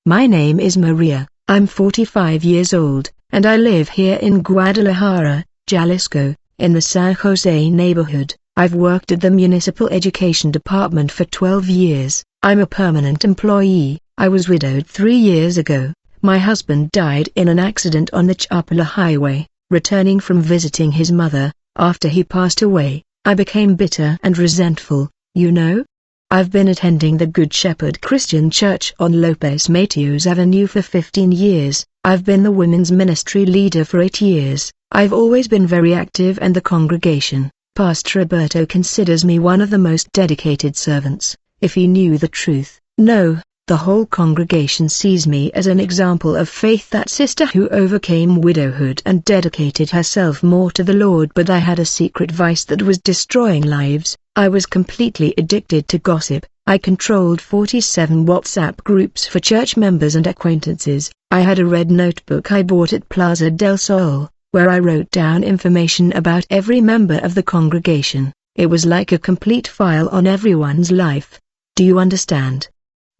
My name is Maria. I'm 45 years old, and I live here in Guadalajara, Jalisco, in the San Jose neighborhood. I've worked at the Municipal Education Department for 12 years. I'm a permanent employee. I was widowed 3 years ago. My husband died in an accident on the Chapala Highway. Returning from visiting his mother, after he passed away, I became bitter and resentful, you know? I've been attending the Good Shepherd Christian Church on Lopez Mateos Avenue for 15 years. I've been the women's ministry leader for 8 years. I've always been very active, and the congregation, Pastor Roberto, considers me one of the most dedicated servants. If he knew the truth, no, the whole congregation sees me as an example of faith, that sister who overcame widowhood and dedicated herself more to the Lord. But I had a secret vice that was destroying lives. I was completely addicted to gossip. I controlled 47 WhatsApp groups for church members and acquaintances. I had a red notebook I bought at Plaza del Sol, where I wrote down information about every member of the congregation. It was like a complete file on everyone's life. Do you understand?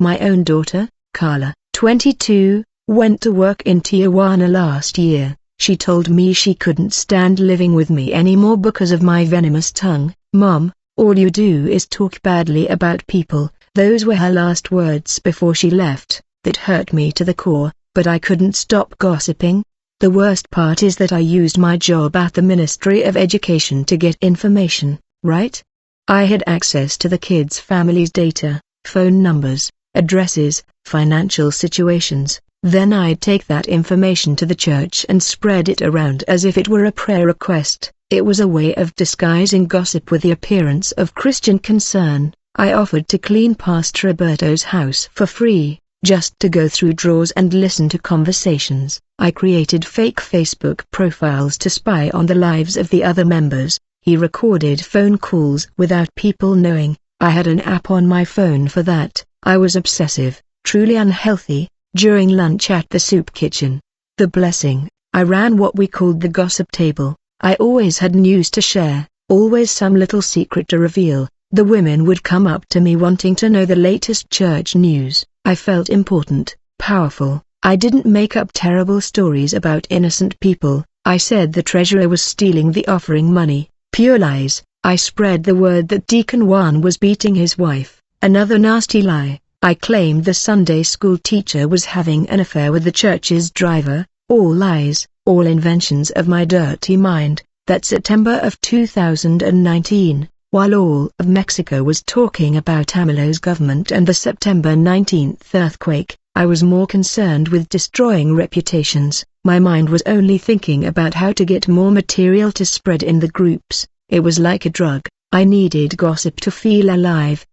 My own daughter, Carla, 22, went to work in Tijuana last year. She told me she couldn't stand living with me anymore because of my venomous tongue. "Mom, all you do is talk badly about people." Those were her last words before she left. That hurt me to the core, but I couldn't stop gossiping. The worst part is that I used my job at the Ministry of Education to get information, right? I had access to the kids' families' data, phone numbers, addresses, financial situations. Then I'd take that information to the church and spread it around as if it were a prayer request. It was a way of disguising gossip with the appearance of Christian concern. I offered to clean Pastor Roberto's house for free, just to go through drawers and listen to conversations. I created fake Facebook profiles to spy on the lives of the other members. He recorded phone calls without people knowing. I had an app on my phone for that. I was obsessive, truly unhealthy. During lunch at the soup kitchen, The Blessing, I ran what we called the gossip table. I always had news to share, always some little secret to reveal. The women would come up to me wanting to know the latest church news. I felt important, powerful. I didn't make up terrible stories about innocent people. I said the treasurer was stealing the offering money. Pure lies. I spread the word that Deacon Juan was beating his wife. Another nasty lie. I claimed the Sunday school teacher was having an affair with the church's driver. All lies, all inventions of my dirty mind. That September of 2019, while all of Mexico was talking about AMLO's government and the September 19th earthquake, I was more concerned with destroying reputations. My mind was only thinking about how to get more material to spread in the groups. It was like a drug. I needed gossip to feel alive.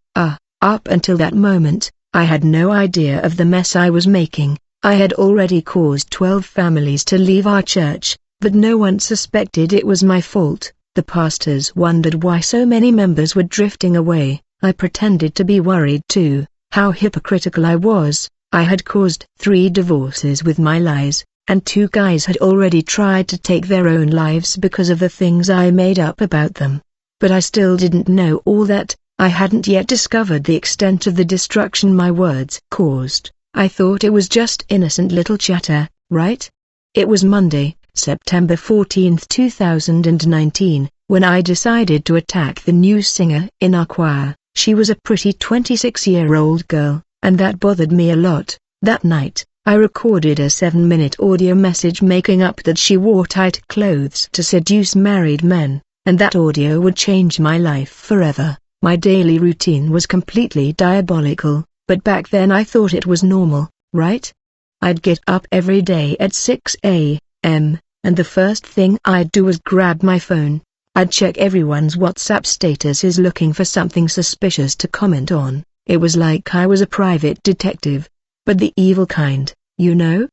Up until that moment, I had no idea of the mess I was making. I had already caused 12 families to leave our church, but no one suspected it was my fault. The pastors wondered why so many members were drifting away. I pretended to be worried too. How hypocritical I was. I had caused 3 divorces with my lies, and 2 guys had already tried to take their own lives because of the things I made up about them. But I still didn't know all that. I hadn't yet discovered the extent of the destruction my words caused. I thought it was just innocent little chatter, right? It was Monday, September 14, 2019, when I decided to attack the new singer in our choir. She was a pretty 26-year-old girl, and that bothered me a lot. That night, I recorded a 7-minute audio message making up that she wore tight clothes to seduce married men, and that audio would change my life forever. My daily routine was completely diabolical, but back then I thought it was normal, right? I'd get up every day at 6 a.m., and the first thing I'd do was grab my phone. I'd check everyone's WhatsApp statuses looking for something suspicious to comment on. It was like I was a private detective, but the evil kind, you know?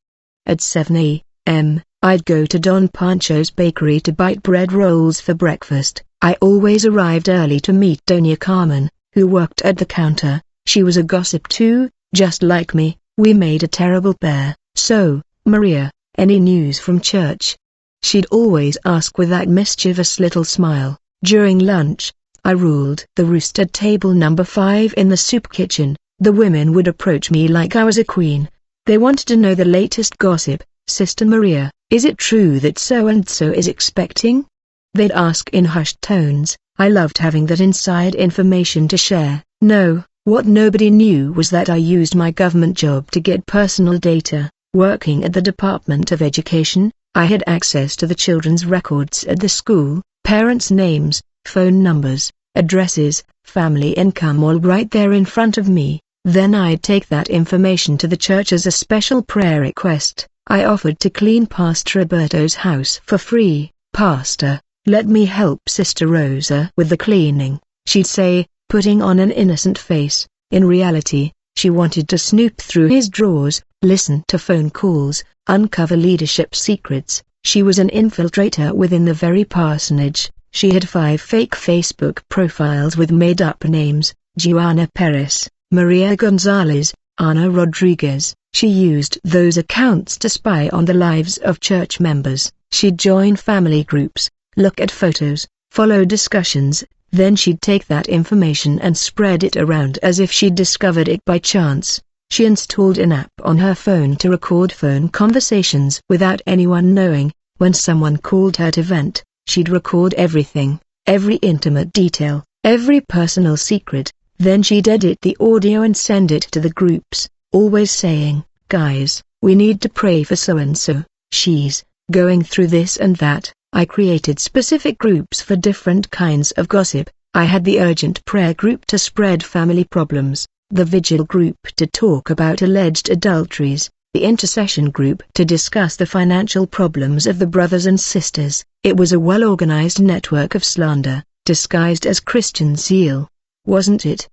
At 7 a.m., I'd go to Don Pancho's bakery to bite bread rolls for breakfast. I always arrived early to meet Doña Carmen, who worked at the counter. She was a gossip too, just like me. We made a terrible pair. "So, Maria, any news from church?" She'd always ask with that mischievous little smile. During lunch, I ruled the roost at table number 5 in the soup kitchen. The women would approach me like I was a queen. They wanted to know the latest gossip. Sister Maria, is it true that so-and-so is expecting? They'd ask in hushed tones. I loved having that inside information to share. No, what nobody knew was that I used my government job to get personal data. Working at the Department of Education, I had access to the children's records at the school, parents' names, phone numbers, addresses, family income, all right there in front of me. Then I'd take that information to the church as a special prayer request. I offered to clean Pastor Roberto's house for free. "Pastor, let me help Sister Rosa with the cleaning," she'd say, putting on an innocent face. In reality, she wanted to snoop through his drawers, listen to phone calls, uncover leadership secrets. She was an infiltrator within the very parsonage. She had 5 fake Facebook profiles with made-up names: Juana Perez, Maria Gonzalez, Ana Rodriguez. She used those accounts to spy on the lives of church members. She'd join family groups, look at photos, follow discussions, then she'd take that information and spread it around as if she'd discovered it by chance. She installed an app on her phone to record phone conversations without anyone knowing. When someone called her to vent, she'd record everything, every intimate detail, every personal secret. Then she'd edit the audio and send it to the groups, always saying, "Guys, we need to pray for so-and-so. She's going through this and that." I created specific groups for different kinds of gossip. I had the urgent prayer group to spread family problems, the vigil group to talk about alleged adulteries, the intercession group to discuss the financial problems of the brothers and sisters. It was a well-organized network of slander, disguised as Christian zeal. Wasn't it?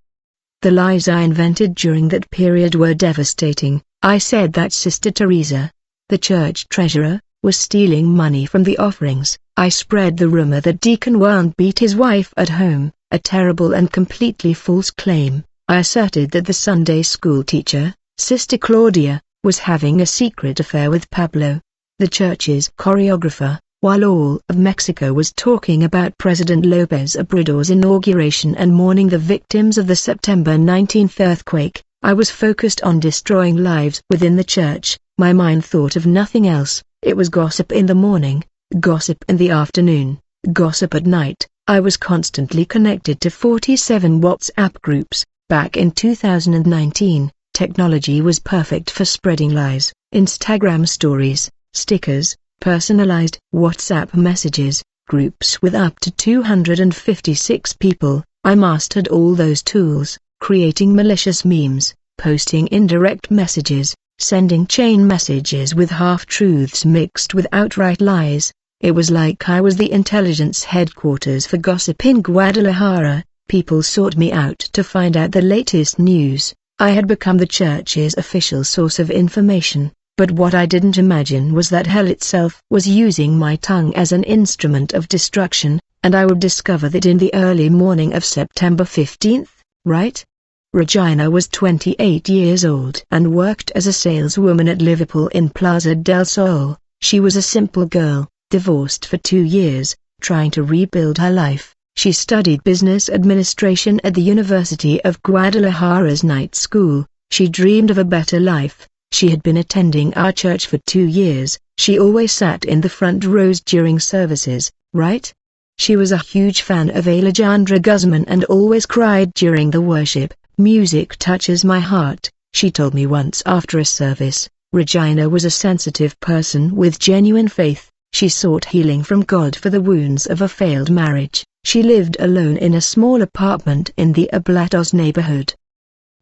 The lies I invented during that period were devastating. I said that Sister Teresa, the church treasurer, was stealing money from the offerings. I spread the rumor that Deacon Juan beat his wife at home, a terrible and completely false claim. I asserted that the Sunday school teacher, Sister Claudia, was having a secret affair with Pablo, the church's choreographer. While all of Mexico was talking about President López Obrador's inauguration and mourning the victims of the September 19th earthquake, I was focused on destroying lives within the church. My mind thought of nothing else. It was gossip in the morning, gossip in the afternoon, gossip at night. I was constantly connected to 47 WhatsApp groups. Back in 2019, technology was perfect for spreading lies. Instagram stories, stickers, personalized WhatsApp messages, groups with up to 256 people. I mastered all those tools, creating malicious memes, posting indirect messages, sending chain messages with half-truths mixed with outright lies. It was like I was the intelligence headquarters for gossip in Guadalajara. People sought me out to find out the latest news. I had become the church's official source of information. But what I didn't imagine was that hell itself was using my tongue as an instrument of destruction, and I would discover that in the early morning of September 15th, right? Regina was 28 years old and worked as a saleswoman at Liverpool in Plaza del Sol. She was a simple girl, divorced for 2 years, trying to rebuild her life. She studied business administration at the University of Guadalajara's night school. She dreamed of a better life. She had been attending our church for 2 years. She always sat in the front rows during services, right? She was a huge fan of Alejandra Guzman and always cried during the worship. "Music touches my heart," she told me once after a service. Regina was a sensitive person with genuine faith. She sought healing from God for the wounds of a failed marriage. She lived alone in a small apartment in the Oblatos neighborhood.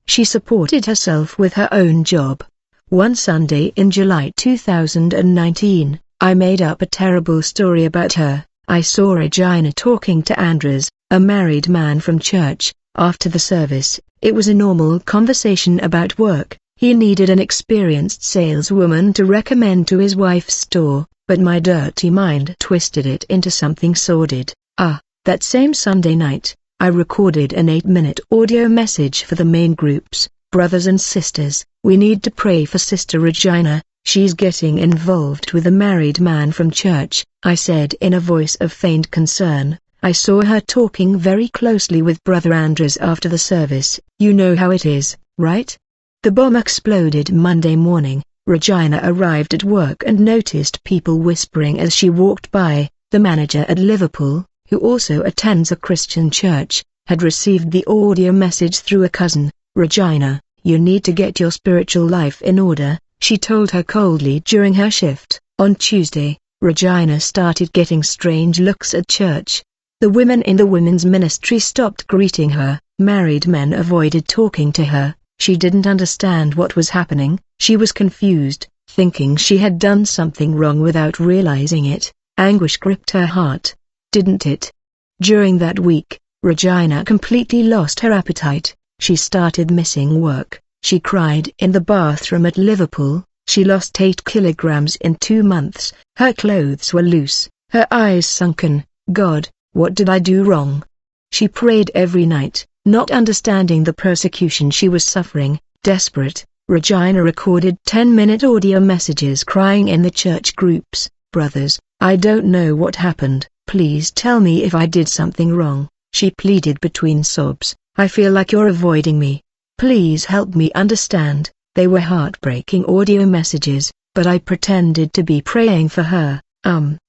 She supported herself with her own job. One Sunday in July 2019, I made up a terrible story about her. I saw Regina talking to Andres, a married man from church. After the service, it was a normal conversation about work. He needed an experienced saleswoman to recommend to his wife's store, but my dirty mind twisted it into something sordid. That same Sunday night, I recorded an 8-minute audio message for the main groups. "Brothers and sisters, we need to pray for Sister Regina. She's getting involved with a married man from church," I said in a voice of feigned concern. "I saw her talking very closely with Brother Andres after the service. You know how it is, right? The bomb exploded Monday morning. Regina arrived at work and noticed people whispering as she walked by. The manager at Liverpool, who also attends a Christian church, had received the audio message through a cousin. "Regina, you need to get your spiritual life in order," she told her coldly during her shift. On Tuesday, Regina started getting strange looks at church. The women in the women's ministry stopped greeting her. Married men avoided talking to her. She didn't understand what was happening. She was confused, thinking she had done something wrong without realizing it. Anguish gripped her heart. Didn't it? During that week, Regina completely lost her appetite. She started missing work. She cried in the bathroom at Liverpool. She lost 8 kilograms in 2 months. Her clothes were loose, her eyes sunken. "God, what did I do wrong?" She prayed every night, not understanding the persecution she was suffering. Desperate, Regina recorded 10-minute audio messages crying in the church groups. "Brothers, I don't know what happened. Please tell me if I did something wrong," she pleaded between sobs. "I feel like you're avoiding me. Please help me understand." They were heartbreaking audio messages, but I pretended to be praying for her.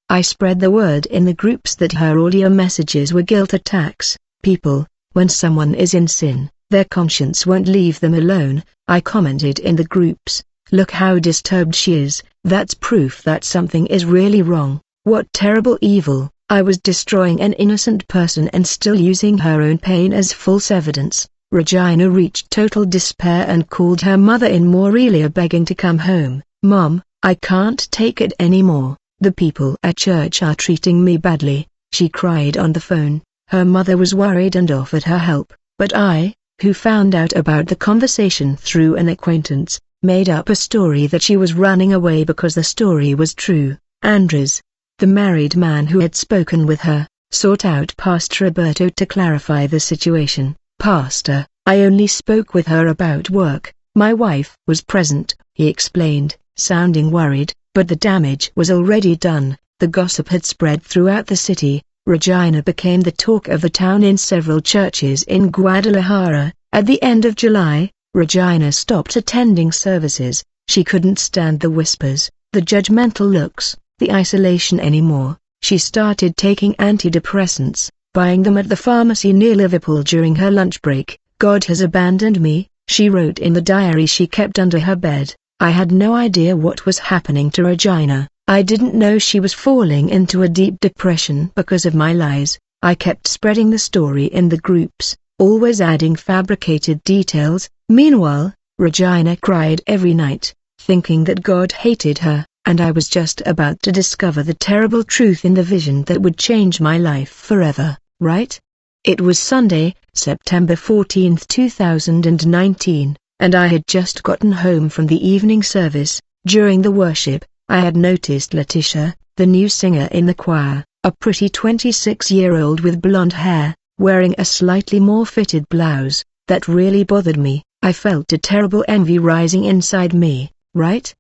I spread the word in the groups that her audio messages were guilt attacks. People, when someone is in sin, their conscience won't leave them alone. I commented in the groups, "Look how disturbed she is. That's proof that something is really wrong. What terrible evil." I was destroying an innocent person and still using her own pain as false evidence. Regina reached total despair and called her mother-in-law Relia begging to come home. "Mom, I can't take it anymore. The people at church are treating me badly," she cried on the phone. Her mother was worried and offered her help, but I, who found out about the conversation through an acquaintance, made up a story that she was running away because the story was true. Andres, the married man who had spoken with her, sought out Pastor Roberto to clarify the situation. "Pastor, I only spoke with her about work. My wife was present," he explained, sounding worried, but the damage was already done. The gossip had spread throughout the city. Regina became the talk of the town in several churches in Guadalajara. At the end of July, Regina stopped attending services. She couldn't stand the whispers, the judgmental looks, the isolation anymore. She started taking antidepressants, buying them at the pharmacy near Liverpool during her lunch break. "God has abandoned me," she wrote in the diary she kept under her bed. I had no idea what was happening to Regina. I didn't know she was falling into a deep depression because of my lies. I kept spreading the story in the groups, always adding fabricated details. Meanwhile, Regina cried every night, thinking that God hated her, and I was just about to discover the terrible truth in the vision that would change my life forever, right? It was Sunday, September 14, 2019, and I had just gotten home from the evening service. During the worship, I had noticed Letitia, the new singer in the choir, a pretty 26-year-old with blonde hair, wearing a slightly more fitted blouse. That really bothered me. I felt a terrible envy rising inside me, right?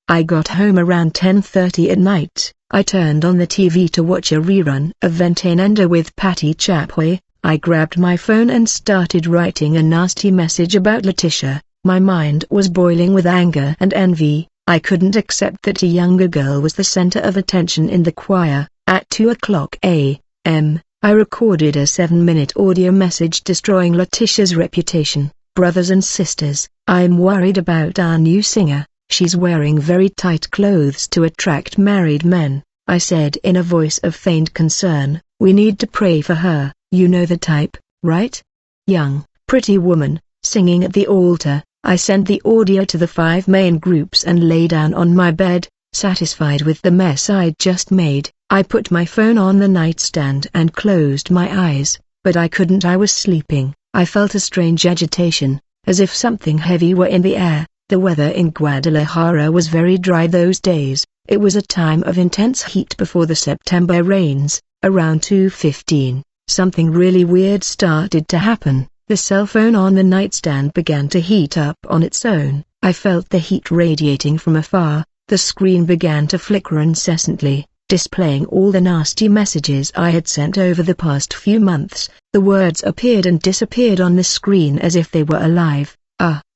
I got home around 10:30 at night. I turned on the TV to watch a rerun of Ventenenda with Patti Chapoy. I grabbed my phone and started writing a nasty message about Letitia. My mind was boiling with anger and envy. I couldn't accept that a younger girl was the center of attention in the choir. At 2:00 a.m., I recorded a 7-minute audio message destroying Letitia's reputation. "Brothers and sisters, I'm worried about our new singer. She's wearing very tight clothes to attract married men," I said in a voice of feigned concern. "We need to pray for her. You know the type, right? Young, pretty woman, singing at the altar." I sent the audio to the 5 main groups and lay down on my bed, satisfied with the mess I'd just made. I put my phone on the nightstand and closed my eyes, but I couldn't. I was sleeping. I felt a strange agitation, as if something heavy were in the air. The weather in Guadalajara was very dry those days. It was a time of intense heat before the September rains. Around 2:15, something really weird started to happen. The cell phone on the nightstand began to heat up on its own. I felt the heat radiating from afar. The screen began to flicker incessantly, displaying all the nasty messages I had sent over the past few months. The words appeared and disappeared on the screen as if they were alive.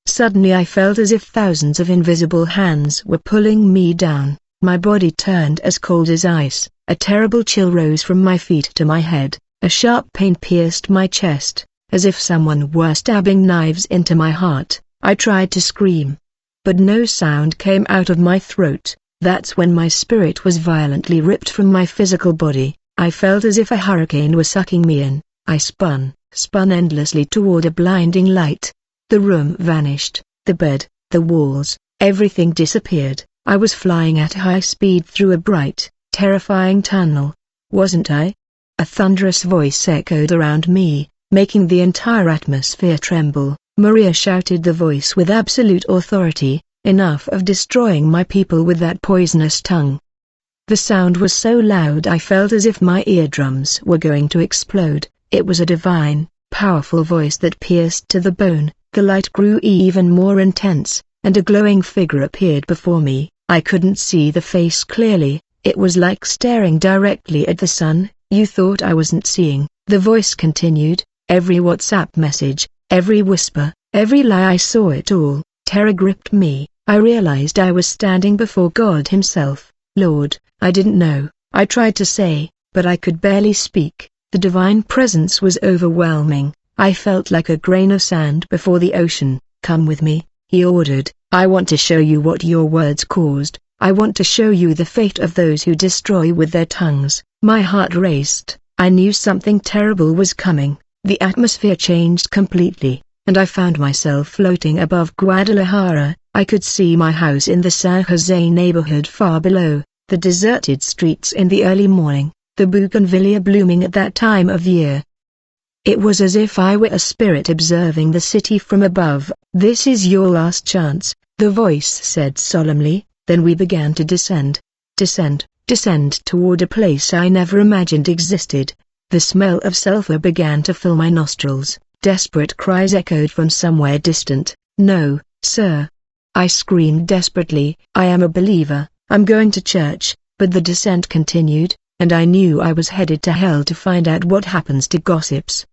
Suddenly I felt as if thousands of invisible hands were pulling me down. My body turned as cold as ice. A terrible chill rose from my feet to my head. A sharp pain pierced my chest, as if someone were stabbing knives into my heart. I tried to scream, but no sound came out of my throat. That's when my spirit was violently ripped from my physical body. I felt as if a hurricane was sucking me in. I spun endlessly toward a blinding light. The room vanished, the bed, the walls, everything disappeared. I was flying at high speed through a bright, terrifying tunnel. Wasn't I? A thunderous voice echoed around me, making the entire atmosphere tremble. Maria shouted the voice with absolute authority, "Enough of destroying my people with that poisonous tongue." The sound was so loud I felt as if my eardrums were going to explode. It was a divine, powerful voice that pierced to the bone. The light grew even more intense, and a glowing figure appeared before me. I couldn't see the face clearly. It was like staring directly at the sun. "You thought I wasn't seeing," the voice continued. "Every WhatsApp message, every whisper, every lie, I saw it all." Terror gripped me. I realized I was standing before God himself. "Lord, I didn't know," I tried to say, but I could barely speak. The divine presence was overwhelming. I felt like a grain of sand before the ocean. "Come with me," he ordered. "I want to show you what your words caused. I want to show you the fate of those who destroy with their tongues." My heart raced. I knew something terrible was coming. The atmosphere changed completely, and I found myself floating above Guadalajara. I could see my house in the San Jose neighborhood far below, the deserted streets in the early morning, the bougainvillea blooming at that time of year. It was as if I were a spirit observing the city from above. "This is your last chance," the voice said solemnly. Then we began to descend toward a place I never imagined existed. The smell of sulfur began to fill my nostrils. Desperate cries echoed from somewhere distant. "No, sir!" I screamed desperately. "I am a believer, I'm going to church." But the descent continued, and I knew I was headed to hell to find out what happens to gossips.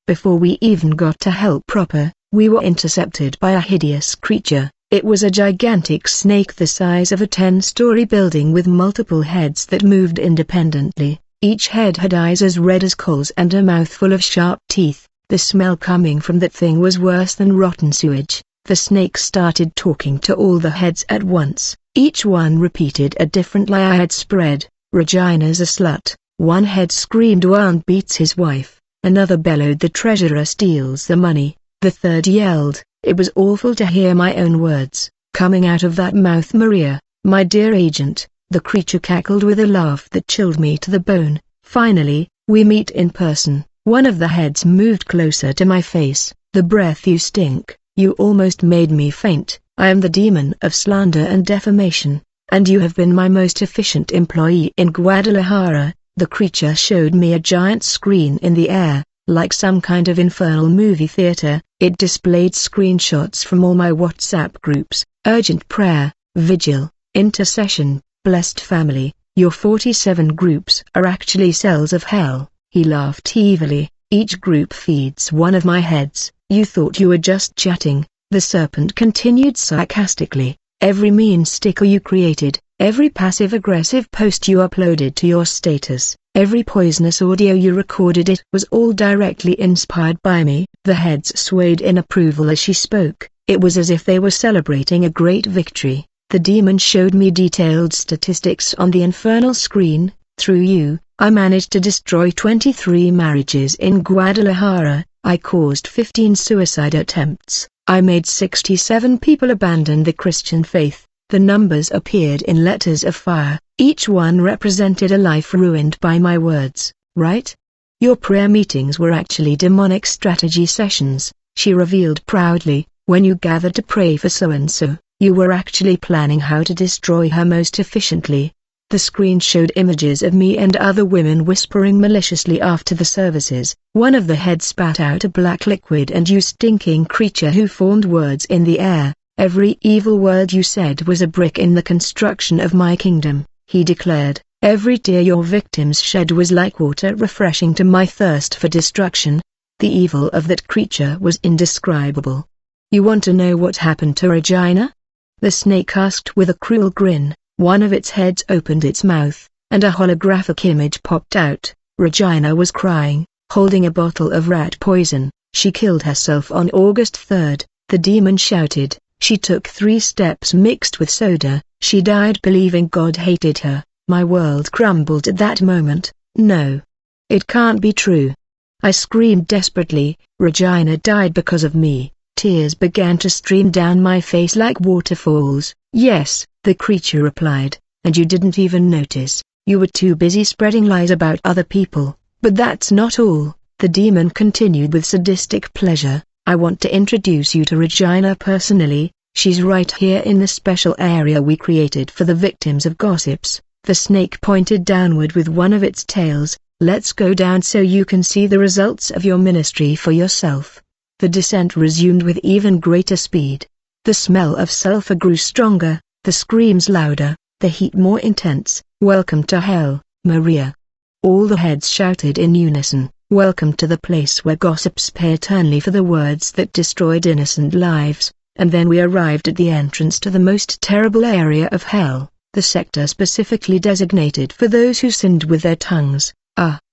Before we even got to hell proper, we were intercepted by a hideous creature. It was a gigantic snake the size of a 10-story building with multiple heads that moved independently. Each head had eyes as red as coals and a mouth full of sharp teeth. The smell coming from that thing was worse than rotten sewage. The snake started talking to all the heads at once. Each one repeated a different lie I had spread. "Regina's a slut." One head screamed, "Juan beats his wife." Another bellowed, "The treasurer steals the money." The third yelled. It was awful to hear my own words coming out of that mouth. "Maria, my dear agent," the creature cackled with a laugh that chilled me to the bone. "Finally, we meet in person." One of the heads moved closer to my face. "The breath you stink. You almost made me faint. I am the demon of slander and defamation, and you have been my most efficient employee in Guadalajara." The creature showed me a giant screen in the air, like some kind of infernal movie theater. It displayed screenshots from all my WhatsApp groups: urgent prayer, vigil, intercession, blessed family. "Your 47 groups are actually cells of hell." He laughed evilly. "Each group feeds one of my heads." "You thought you were just chatting," the serpent continued sarcastically. "Every mean sticker you created, every passive-aggressive post you uploaded to your status, every poisonous audio you recorded, it was all directly inspired by me." The heads swayed in approval as she spoke. It was as if they were celebrating a great victory. The demon showed me detailed statistics on the infernal screen. "Through you, I managed to destroy 23 marriages in Guadalajara. I caused 15 suicide attempts. I made 67 people abandon the Christian faith." The numbers appeared in letters of fire. Each one represented a life ruined by my words. "Right? Your prayer meetings were actually demonic strategy sessions," she revealed proudly. "When you gathered to pray for so-and-so, you were actually planning how to destroy her most efficiently." The screen showed images of me and other women whispering maliciously after the services. One of the heads spat out a black liquid, "And you stinking creature who formed words in the air, every evil word you said was a brick in the construction of my kingdom," he declared. "Every tear your victims shed was like water refreshing to my thirst for destruction." The evil of that creature was indescribable. You want to know what happened to Regina? The snake asked with a cruel grin. One of its heads opened its mouth, and a holographic image popped out. Regina was crying, holding a bottle of rat poison. She killed herself on August 3rd, the demon shouted. She took 3 steps mixed with soda. She died believing God hated her. My world crumbled at that moment. No. It can't be true. I screamed desperately. Regina died because of me. Tears began to stream down my face like waterfalls. Yes, the creature replied, and you didn't even notice. You were too busy spreading lies about other people. But that's not all, the demon continued with sadistic pleasure. I want to introduce you to Regina personally. She's right here in the special area we created for the victims of gossips. The snake pointed downward with one of its tails. Let's go down so you can see the results of your ministry for yourself. The descent resumed with even greater speed. The smell of sulfur grew stronger, the screams louder, the heat more intense. Welcome to hell, Maria. All the heads shouted in unison. Welcome to the place where gossips pay eternally for the words that destroyed innocent lives. And then we arrived at the entrance to the most terrible area of hell, the sector specifically designated for those who sinned with their tongues.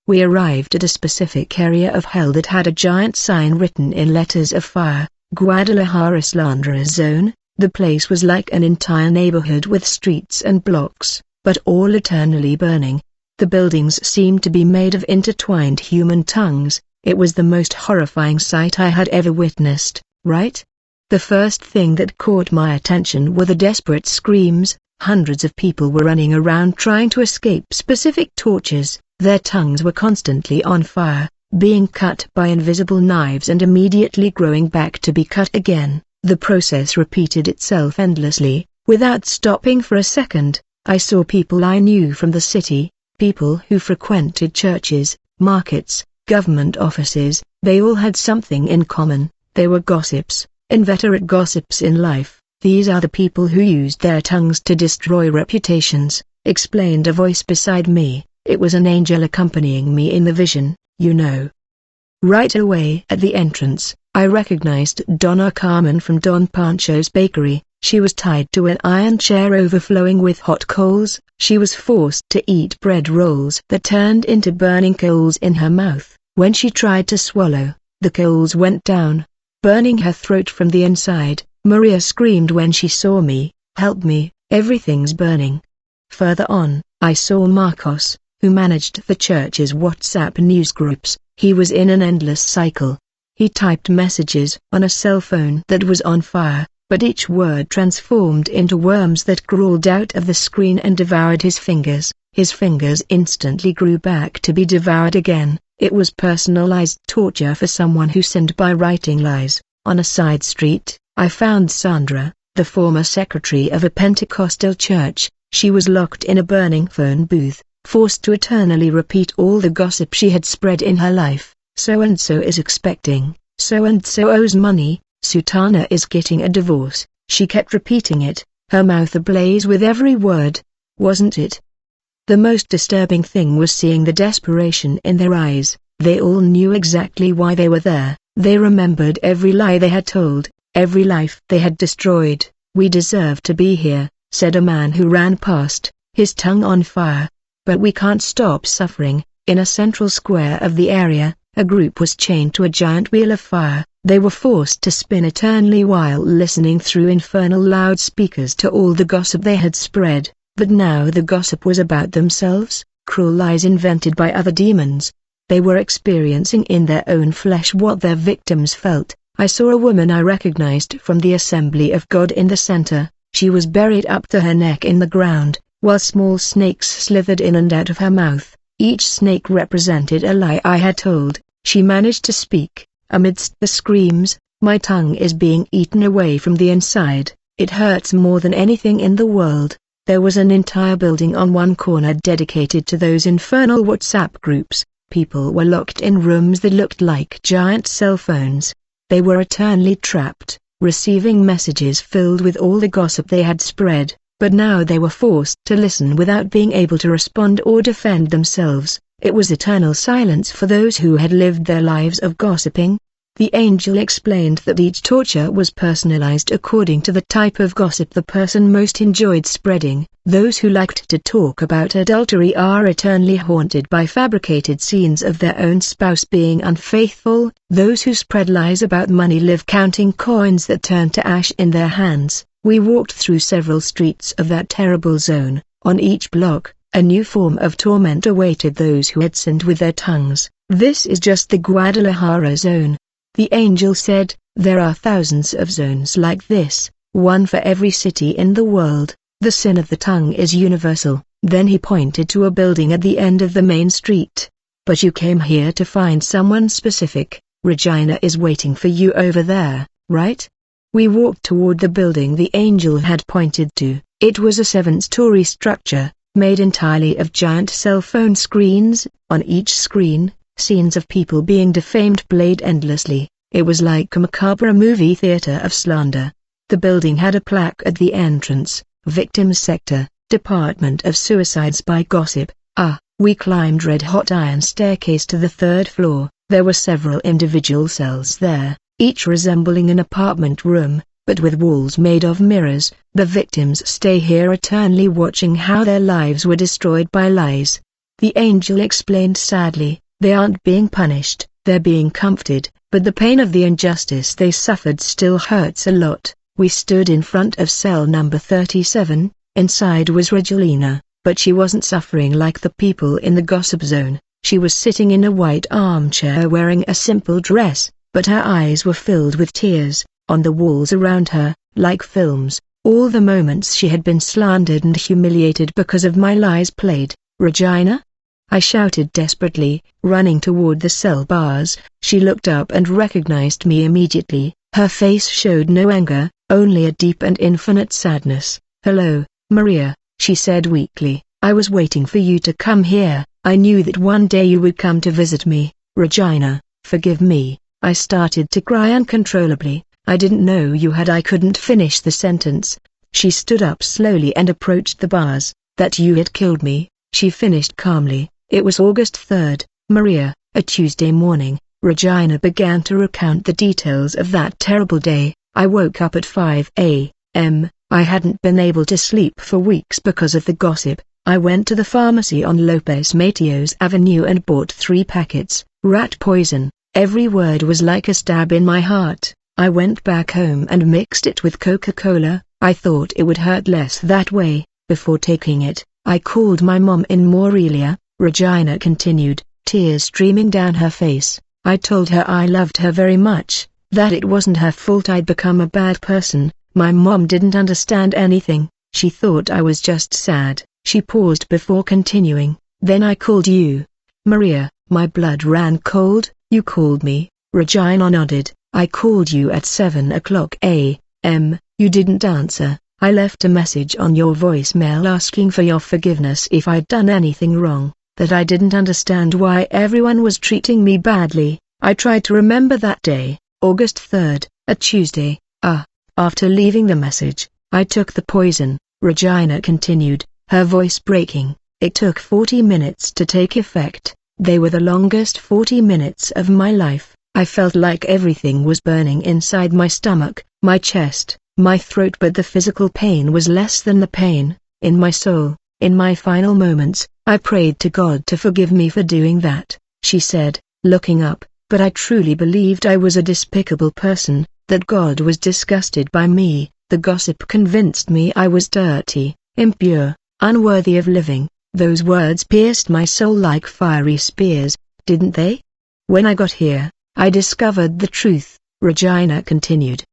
We arrived at a specific area of hell that had a giant sign written in letters of fire, Guadalajara Slanderer Zone. The place was like an entire neighborhood with streets and blocks, but all eternally burning. The buildings seemed to be made of intertwined human tongues. It was the most horrifying sight I had ever witnessed, right? The first thing that caught my attention were the desperate screams. Hundreds of people were running around trying to escape specific tortures. Their tongues were constantly on fire, being cut by invisible knives and immediately growing back to be cut again. The process repeated itself endlessly, without stopping for a second. I saw people I knew from the city, people who frequented churches, markets, government offices. They all had something in common. They were gossips, inveterate gossips in life. These are the people who used their tongues to destroy reputations, explained a voice beside me. It was an angel accompanying me in the vision, you know. Right away at the entrance, I recognized Donna Carmen from Don Pancho's bakery. She was tied to an iron chair overflowing with hot coals. She was forced to eat bread rolls that turned into burning coals in her mouth. When she tried to swallow, the coals went down, burning her throat from the inside. Maria screamed when she saw me. Help me, everything's burning. Further on, I saw Marcos, who managed the church's WhatsApp newsgroups. He was in an endless cycle. He typed messages on a cell phone that was on fire, but each word transformed into worms that crawled out of the screen and devoured his fingers. His fingers instantly grew back to be devoured again. It was personalized torture for someone who sinned by writing lies. On a side street, I found Sandra, the former secretary of a Pentecostal church. She was locked in a burning phone booth, forced to eternally repeat all the gossip she had spread in her life. So-and-so is expecting, so-and-so owes money, Sutana is getting a divorce. She kept repeating it, her mouth ablaze with every word. Wasn't it? The most disturbing thing was seeing the desperation in their eyes. They all knew exactly why they were there. They remembered every lie they had told, every life they had destroyed. We deserve to be here, said a man who ran past, his tongue on fire. But we can't stop suffering. In a central square of the area, a group was chained to a giant wheel of fire. They were forced to spin eternally while listening through infernal loudspeakers to all the gossip they had spread. But now the gossip was about themselves, cruel lies invented by other demons. They were experiencing in their own flesh what their victims felt. I saw a woman I recognized from the Assembly of God in the center. She was buried up to her neck in the ground, while small snakes slithered in and out of her mouth. Each snake represented a lie I had told. She managed to speak. Amidst the screams, my tongue is being eaten away from the inside. It hurts more than anything in the world. There was an entire building on one corner dedicated to those infernal WhatsApp groups. People were locked in rooms that looked like giant cell phones. They were eternally trapped, receiving messages filled with all the gossip they had spread. But now they were forced to listen without being able to respond or defend themselves. It was eternal silence for those who had lived their lives of gossiping. The angel explained that each torture was personalized according to the type of gossip the person most enjoyed spreading. Those who liked to talk about adultery are eternally haunted by fabricated scenes of their own spouse being unfaithful. Those who spread lies about money live counting coins that turn to ash in their hands. We walked through several streets of that terrible zone. On each block, a new form of torment awaited those who had sinned with their tongues. This is just the Guadalajara zone. The angel said, there are thousands of zones like this, one for every city in the world. The sin of the tongue is universal. Then he pointed to a building at the end of the main street. But you came here to find someone specific. Regina is waiting for you over there, right? We walked toward the building the angel had pointed to. It was a 7-story structure, made entirely of giant cell phone screens. On each screen, scenes of people being defamed played endlessly. It was like a macabre movie theater of slander. The building had a plaque at the entrance, Victims Sector, Department of Suicides by Gossip. We climbed red-hot iron staircase to the 3rd floor. There were several individual cells there, each resembling an apartment room, but with walls made of mirrors. The victims stay here eternally watching how their lives were destroyed by lies. The angel explained sadly, they aren't being punished, they're being comforted, but the pain of the injustice they suffered still hurts a lot. We stood in front of cell number 37, inside was Regina, but she wasn't suffering like the people in the gossip zone. She was sitting in a white armchair wearing a simple dress, but her eyes were filled with tears. On the walls around her, like films, all the moments she had been slandered and humiliated because of my lies played. Regina? I shouted desperately, running toward the cell bars. She looked up and recognized me immediately. Her face showed no anger, only a deep and infinite sadness. Hello, Maria, she said weakly. I was waiting for you to come here. I knew that one day you would come to visit me. Regina, forgive me. I started to cry uncontrollably. I didn't know you had. I couldn't finish the sentence. She stood up slowly and approached the bars. That you had killed me, she finished calmly. It was August 3rd, Maria, a Tuesday morning. Regina began to recount the details of that terrible day. I woke up at 5 a.m. I hadn't been able to sleep for weeks because of the gossip. I went to the pharmacy on Lopez Mateos Avenue and bought 3 packets, rat poison. Every word was like a stab in my heart. I went back home and mixed it with Coca-Cola. I thought it would hurt less that way. Before taking it, I called my mom in Morelia. Regina continued, tears streaming down her face. I told her I loved her very much, that it wasn't her fault I'd become a bad person. My mom didn't understand anything. She thought I was just sad. She paused before continuing, then I called you. Maria, my blood ran cold. You called me. Regina nodded. I called you at 7 o'clock a.m. You didn't answer. I left a message on your voicemail asking for your forgiveness if I'd done anything wrong, that I didn't understand why everyone was treating me badly. I tried to remember that day, August 3rd, a Tuesday. After leaving the message, I took the poison, Regina continued, her voice breaking. It took 40 minutes to take effect. They were the longest 40 minutes of my life. I felt like everything was burning inside my stomach, my chest, my throat, but the physical pain was less than the pain in my soul. In my final moments, I prayed to God to forgive me for doing that, she said, looking up, but I truly believed I was a despicable person, that God was disgusted by me. The gossip convinced me I was dirty, impure, unworthy of living. Those words pierced my soul like fiery spears, didn't they? When I got here, I discovered the truth, Regina continued.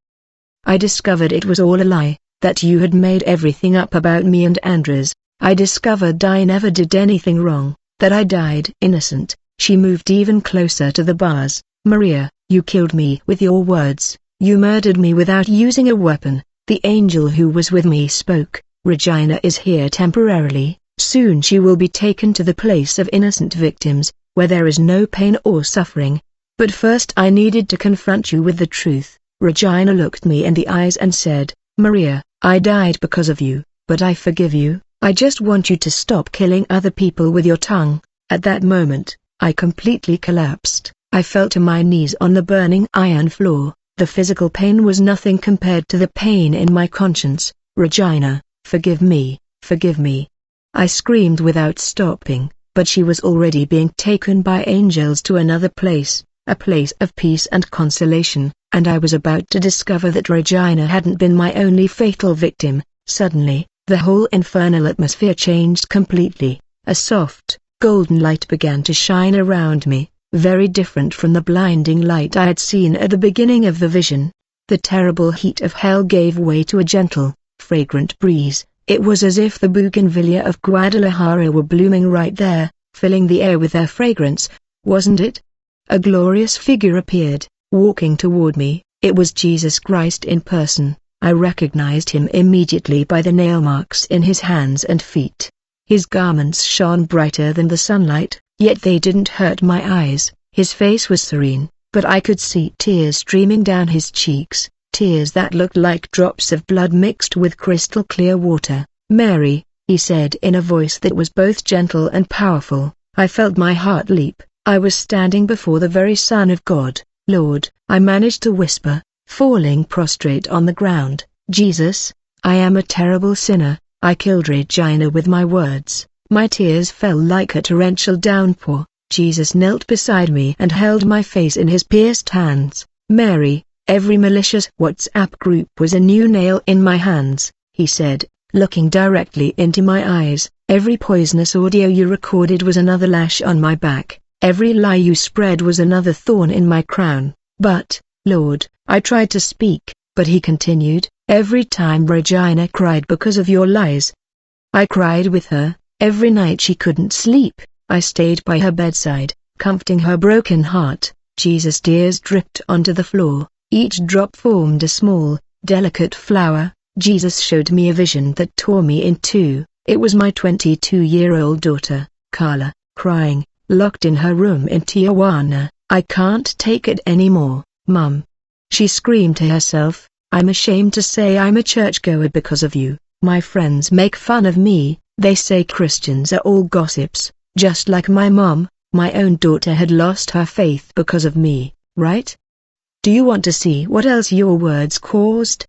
I discovered it was all a lie, that you had made everything up about me and Andres. I discovered I never did anything wrong, that I died innocent. She moved even closer to the bars. Maria, you killed me with your words. You murdered me without using a weapon. The angel who was with me spoke. Regina is here temporarily. Soon she will be taken to the place of innocent victims, where there is no pain or suffering. But first I needed to confront you with the truth. Regina looked me in the eyes and said, Maria, I died because of you, but I forgive you. I just want you to stop killing other people with your tongue. At that moment, I completely collapsed. I fell to my knees on the burning iron floor. The physical pain was nothing compared to the pain in my conscience. Regina, forgive me, forgive me. I screamed without stopping, but she was already being taken by angels to another place, a place of peace and consolation, and I was about to discover that Regina hadn't been my only fatal victim. Suddenly, the whole infernal atmosphere changed completely. A soft, golden light began to shine around me, very different from the blinding light I had seen at the beginning of the vision. The terrible heat of hell gave way to a gentle, fragrant breeze. It was as if the bougainvillea of Guadalajara were blooming right there, filling the air with their fragrance, wasn't it? A glorious figure appeared, walking toward me. It was Jesus Christ in person. I recognized him immediately by the nail marks in his hands and feet. His garments shone brighter than the sunlight, yet they didn't hurt my eyes. His face was serene, but I could see tears streaming down his cheeks, tears that looked like drops of blood mixed with crystal clear water. "Mary," he said in a voice that was both gentle and powerful. I felt my heart leap. I was standing before the very Son of God. "Lord," I managed to whisper, falling prostrate on the ground. "Jesus, I am a terrible sinner. I killed Regina with my words." My tears fell like a torrential downpour. Jesus knelt beside me and held my face in his pierced hands. "Mary, every malicious WhatsApp group was a new nail in my hands," he said, looking directly into my eyes. "Every poisonous audio you recorded was another lash on my back. Every lie you spread was another thorn in my crown. But, Lord," I tried to speak, but he continued, "every time Regina cried because of your lies, I cried with her. Every night she couldn't sleep, I stayed by her bedside, comforting her broken heart." Jesus' tears dripped onto the floor. Each drop formed a small, delicate flower. Jesus showed me a vision that tore me in two. It was my 22-year-old daughter, Carla, crying, locked in her room in Tijuana. "I can't take it anymore, Mum," she screamed to herself. "I'm ashamed to say I'm a churchgoer because of you. My friends make fun of me, they say Christians are all gossips, just like my mom." My own daughter had lost her faith because of me, right? "Do you want to see what else your words caused?"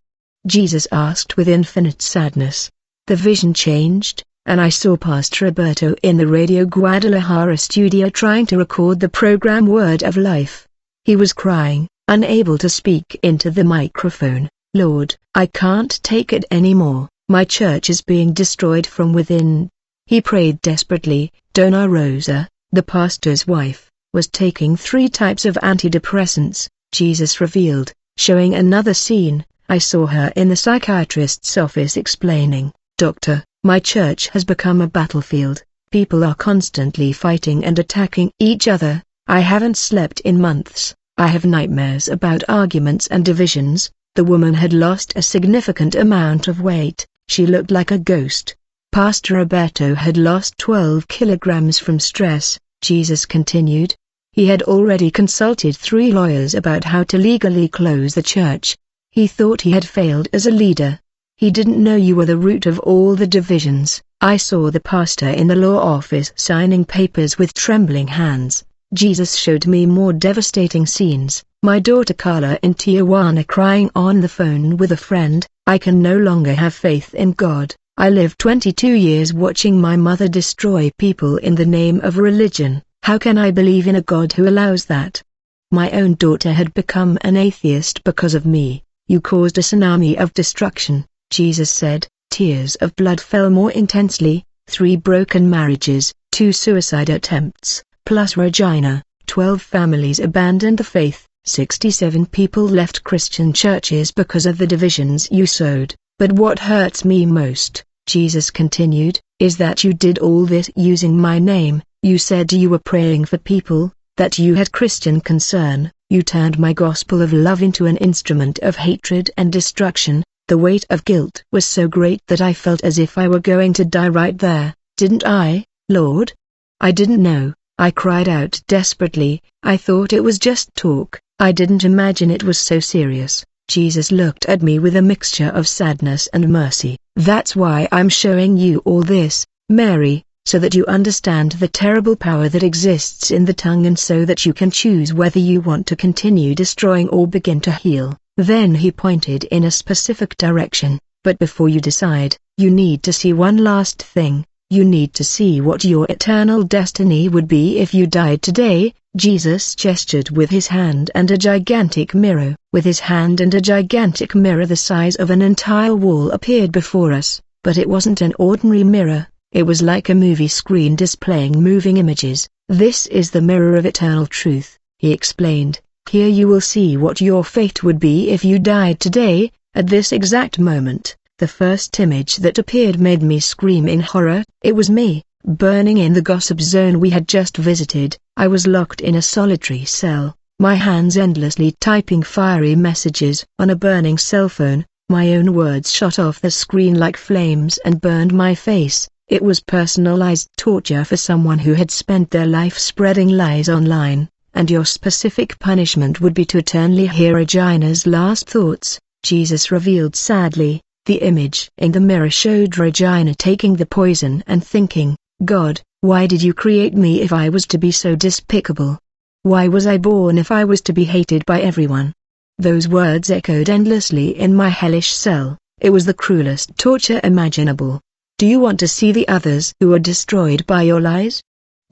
Jesus asked with infinite sadness. The vision changed, and I saw Pastor Roberto in the Radio Guadalajara studio trying to record the program Word of Life. He was crying, unable to speak into the microphone. "Lord, I can't take it anymore. My church is being destroyed from within." He prayed desperately. Dona Rosa, the pastor's wife, was taking 3 types of antidepressants, Jesus revealed, showing another scene. I saw her in the psychiatrist's office explaining, "Doctor, my church has become a battlefield. People are constantly fighting and attacking each other. I haven't slept in months. I have nightmares about arguments and divisions." The woman had lost a significant amount of weight. She looked like a ghost. Pastor Roberto had lost 12 kilograms from stress, Jesus continued. He had already consulted 3 lawyers about how to legally close the church. He thought he had failed as a leader. "He didn't know you were the root of all the divisions." I saw the pastor in the law office signing papers with trembling hands. Jesus showed me more devastating scenes. My daughter Carla in Tijuana crying on the phone with a friend. "I can no longer have faith in God. I lived 22 years watching my mother destroy people in the name of religion. How can I believe in a God who allows that? My own daughter had become an atheist because of me." "You caused a tsunami of destruction," Jesus said. Tears of blood fell more intensely. 3 broken marriages, 2 suicide attempts, plus Regina. 12 families abandoned the faith. 67 people left Christian churches because of the divisions you sowed. "But what hurts me most," Jesus continued, "is that you did all this using my name. You said you were praying for people, that you had Christian concern. You turned my gospel of love into an instrument of hatred and destruction." The weight of guilt was so great that I felt as if I were going to die right there. "Didn't I, Lord? I didn't know," I cried out desperately. "I thought it was just talk. I didn't imagine it was so serious." Jesus looked at me with a mixture of sadness and mercy. "That's why I'm showing you all this, Mary. so that you understand the terrible power that exists in the tongue and so that you can choose whether you want to continue destroying or begin to heal. Then he pointed in a specific direction, but before you decide, you need to see one last thing. You need to see what your eternal destiny would be if you died today. Jesus gestured with his hand and a gigantic mirror. With his hand and a gigantic mirror the size of an entire wall appeared before us, but it wasn't an ordinary mirror, it was like a movie screen displaying moving images. This is the mirror of eternal truth, he explained. Here you will see what your fate would be if you died today. At this exact moment, the first image that appeared made me scream in horror. It was me, burning in the gossip zone we had just visited. I was locked in a solitary cell, my hands endlessly typing fiery messages on a burning cell phone. My own words shot off the screen like flames and burned my face. It was personalized torture for someone who had spent their life spreading lies online, and your specific punishment would be to eternally hear Regina's last thoughts, Jesus revealed sadly. The image in the mirror showed Regina taking the poison and thinking, God, why did you create me if I was to be so despicable? Why was I born if I was to be hated by everyone? Those words echoed endlessly in my hellish cell. It was the cruelest torture imaginable. Do you want to see the others who are destroyed by your lies?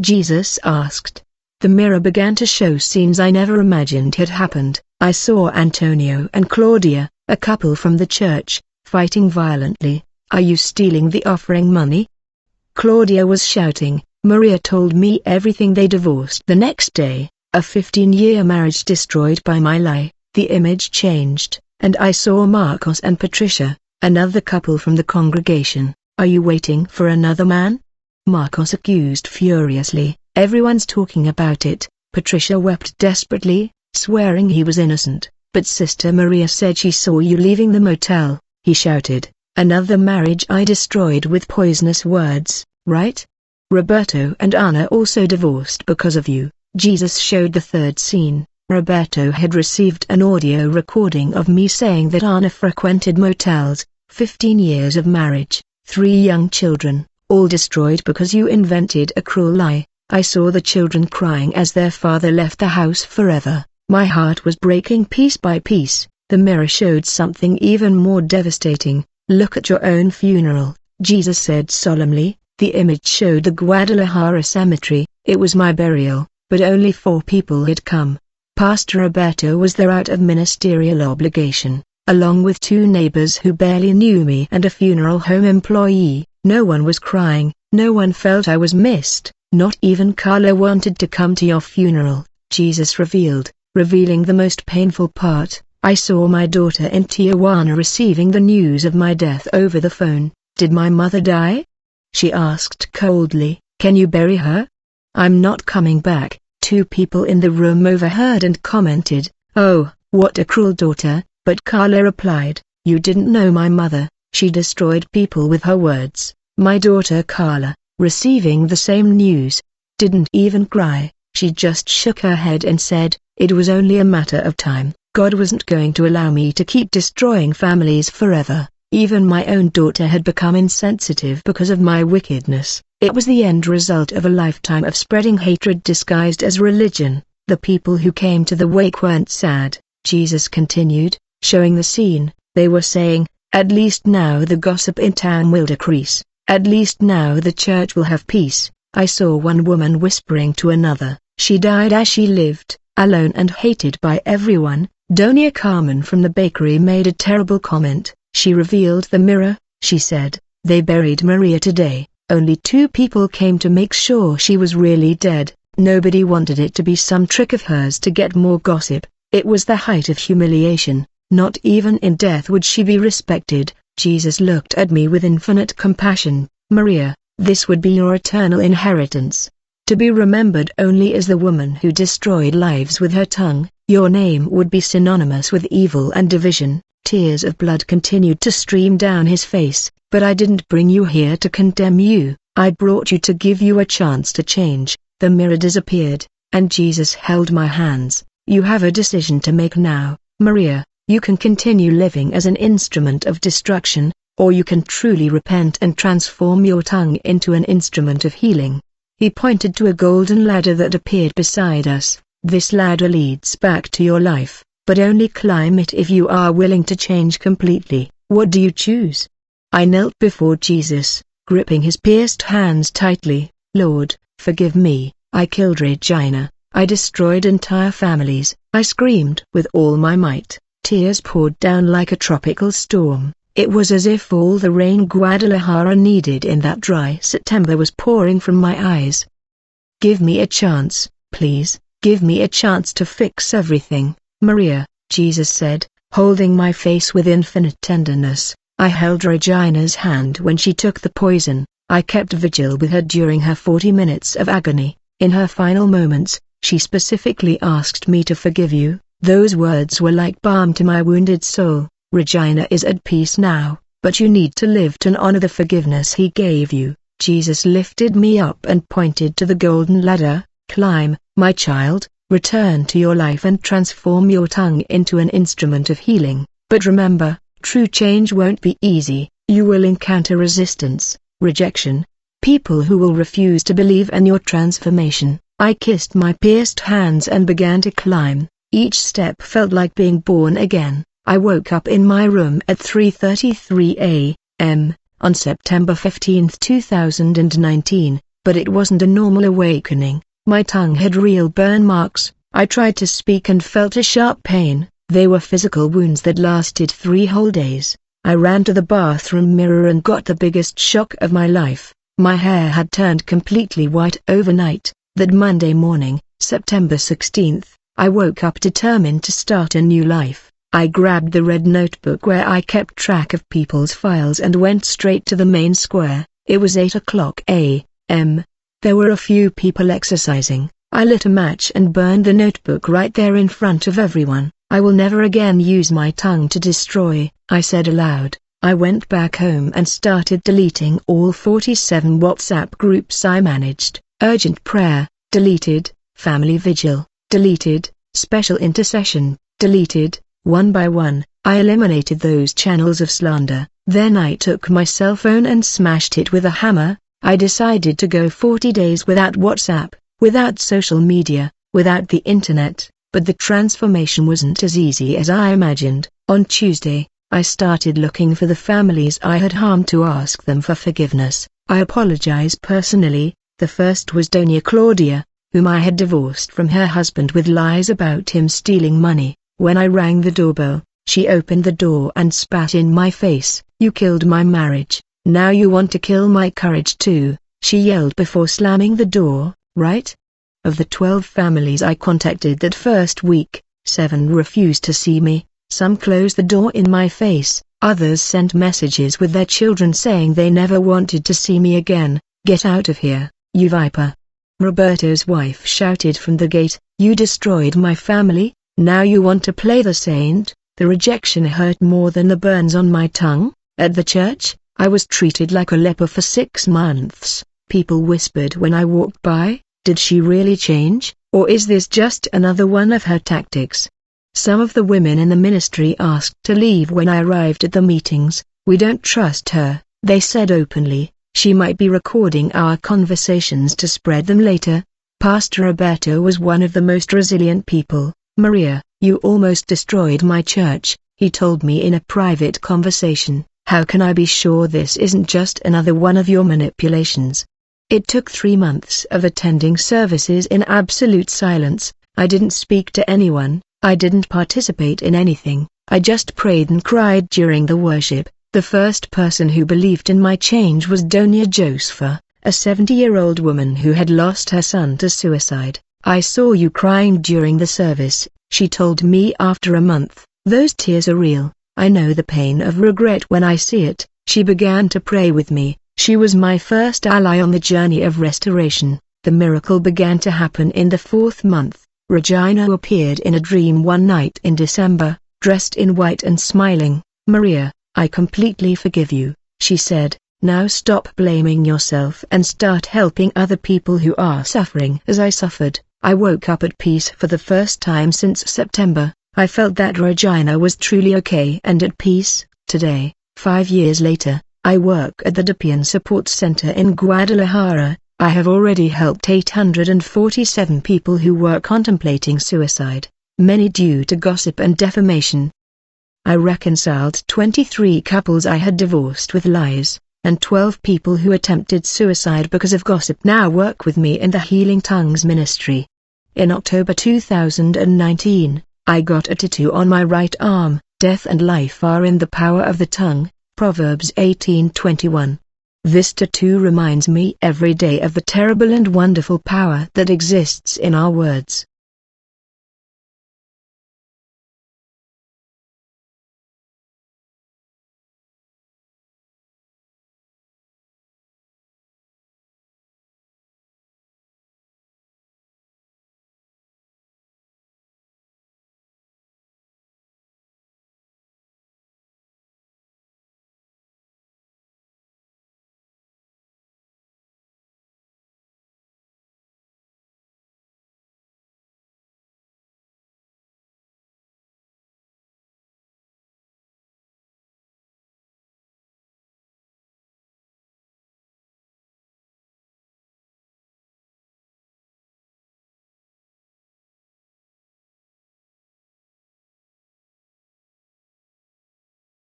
Jesus asked. The mirror began to show scenes I never imagined had happened. I saw Antonio and Claudia, a couple from the church, fighting violently. Are you stealing the offering money? Claudia was shouting. Maria told me everything. They divorced the next day, a 15-year marriage destroyed by my lie. The image changed, and I saw Marcos and Patricia, another couple from the congregation. Are you waiting for another man? Marcos accused furiously. Everyone's talking about it. Patricia wept desperately, swearing he was innocent, but Sister Maria said she saw you leaving the motel. He shouted, another marriage I destroyed with poisonous words, right? Roberto and Anna also divorced because of you. Jesus showed the third scene. Roberto had received an audio recording of me saying that Anna frequented motels. 15 years of marriage, 3 young children, all destroyed because you invented a cruel lie. I saw the children crying as their father left the house forever. My heart was breaking piece by piece. The mirror showed something even more devastating. Look at your own funeral, Jesus said solemnly. The image showed the Guadalajara cemetery. It was my burial, but only 4 people had come. Pastor Roberto was there out of ministerial obligation, along with 2 neighbors who barely knew me and a funeral home employee. No one was crying, no one felt I was missed, not even Carla wanted to come to your funeral, Jesus revealed, revealing the most painful part. I saw my daughter in Tijuana receiving the news of my death over the phone. Did my mother die? She asked coldly. Can you bury her? I'm not coming back. 2 people in the room overheard and commented, oh, what a cruel daughter, but Carla replied, you didn't know my mother, she destroyed people with her words. My daughter Carla, receiving the same news, didn't even cry, she just shook her head and said, it was only a matter of time. God wasn't going to allow me to keep destroying families forever. Even my own daughter had become insensitive because of my wickedness. It was the end result of a lifetime of spreading hatred disguised as religion. The people who came to the wake weren't sad, Jesus continued, showing the scene. They were saying, at least now the gossip in town will decrease. At least now the church will have peace. I saw one woman whispering to another, she died as she lived, alone and hated by everyone. Doña Carmen from the bakery made a terrible comment. She revealed the mirror. She said, they buried Maria today. Only 2 people came to make sure she was really dead. Nobody wanted it to be some trick of hers to get more gossip. It was the height of humiliation. Not even in death would she be respected. Jesus looked at me with infinite compassion. Maria, this would be your eternal inheritance. To be remembered only as the woman who destroyed lives with her tongue. Your name would be synonymous with evil and division. Tears of blood continued to stream down his face. But I didn't bring you here to condemn you. I brought you to give you a chance to change. The mirror disappeared, and Jesus held my hands. You have a decision to make now, Maria. You can continue living as an instrument of destruction, or you can truly repent and transform your tongue into an instrument of healing. He pointed to a golden ladder that appeared beside us. This ladder leads back to your life, but only climb it if you are willing to change completely. What do you choose? I knelt before Jesus, gripping his pierced hands tightly. Lord, forgive me. I killed Regina. I destroyed entire families. I screamed with all my might. Tears poured down like a tropical storm. It was as if all the rain Guadalajara needed in that dry September was pouring from my eyes. Give me a chance, please. Give me a chance to fix everything, Maria, Jesus said, holding my face with infinite tenderness. I held Regina's hand when she took the poison. I kept vigil with her during her 40 minutes of agony. In her final moments, she specifically asked me to forgive you. Those words were like balm to my wounded soul. Regina is at peace now, but you need to live to honor the forgiveness he gave you. Jesus lifted me up and pointed to the golden ladder. Climb, my child, return to your life and transform your tongue into an instrument of healing. But remember, true change won't be easy. You will encounter resistance, rejection, people who will refuse to believe in your transformation. I kissed my pierced hands and began to climb. Each step felt like being born again. I woke up in my room at 3:33 a.m. on September 15, 2019, but it wasn't a normal awakening. My tongue had real burn marks. I tried to speak and felt a sharp pain. They were physical wounds that lasted 3 whole days. I ran to the bathroom mirror and got the biggest shock of my life. My hair had turned completely white overnight. That Monday morning, September 16th, I woke up determined to start a new life. I grabbed the red notebook where I kept track of people's files and went straight to the main square. It was 8 o'clock a.m. There were a few people exercising. I lit a match and burned the notebook right there in front of everyone. I will never again use my tongue to destroy, I said aloud. I went back home and started deleting all 47 WhatsApp groups I managed. Urgent prayer, deleted. Family vigil, deleted. Special intercession, deleted. One by one, I eliminated those channels of slander. Then I took my cell phone and smashed it with a hammer. I decided to go 40 days without WhatsApp, without social media, without the internet, but the transformation wasn't as easy as I imagined. On Tuesday, I started looking for the families I had harmed to ask them for forgiveness. I apologized personally. The first was Doña Claudia, whom I had divorced from her husband with lies about him stealing money. When I rang the doorbell, she opened the door and spat in my face. You killed my marriage, now you want to kill my courage too, she yelled before slamming the door, right? Of the 12 families I contacted that first week, 7 refused to see me. Some closed the door in my face, others sent messages with their children saying they never wanted to see me again. Get out of here, you viper. Roberto's wife shouted from the gate, you destroyed my family, now you want to play the saint? The rejection hurt more than the burns on my tongue. At the church, I was treated like a leper for 6 months. People whispered when I walked by, did she really change, or is this just another one of her tactics? Some of the women in the ministry asked to leave when I arrived at the meetings. We don't trust her, they said openly. She might be recording our conversations to spread them later. Pastor Roberto was one of the most resilient people. Maria, you almost destroyed my church, he told me in a private conversation. How can I be sure this isn't just another one of your manipulations? It took 3 months of attending services in absolute silence. I didn't speak to anyone, I didn't participate in anything, I just prayed and cried during the worship. The first person who believed in my change was Doña Josefa, a 70-year-old woman who had lost her son to suicide. I saw you crying during the service, she told me after a month. Those tears are real, I know the pain of regret when I see it. She began to pray with me. She was my first ally on the journey of restoration. The miracle began to happen in the 4th month. Regina appeared in a dream one night in December, dressed in white and smiling. Maria, I completely forgive you, she said. Now stop blaming yourself and start helping other people who are suffering as I suffered. I woke up at peace for the first time since September. I felt that Regina was truly okay and at peace. Today, 5 years later, I work at the Depian Support Center in Guadalajara. I have already helped 847 people who were contemplating suicide, many due to gossip and defamation. I reconciled 23 couples I had divorced with lies, and 12 people who attempted suicide because of gossip now work with me in the Healing Tongues ministry. In October 2019, I got a tattoo on my right arm. Death and life are in the power of the tongue, Proverbs 18:21. This tattoo reminds me every day of the terrible and wonderful power that exists in our words.